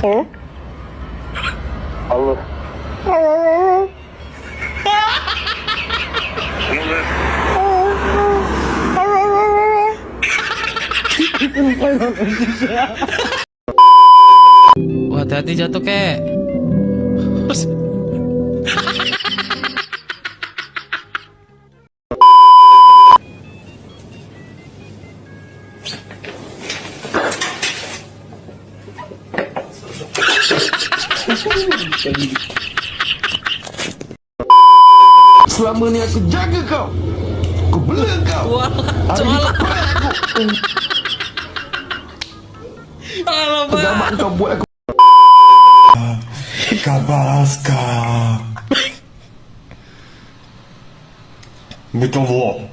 Allah. Wah, hati-hati jatuh, kek. Selama ni aku jaga kau. Aku bela kau. Wah, Hari ni coba. kau bayar aku. Pergamak kau buat aku. Kabaska. Betul.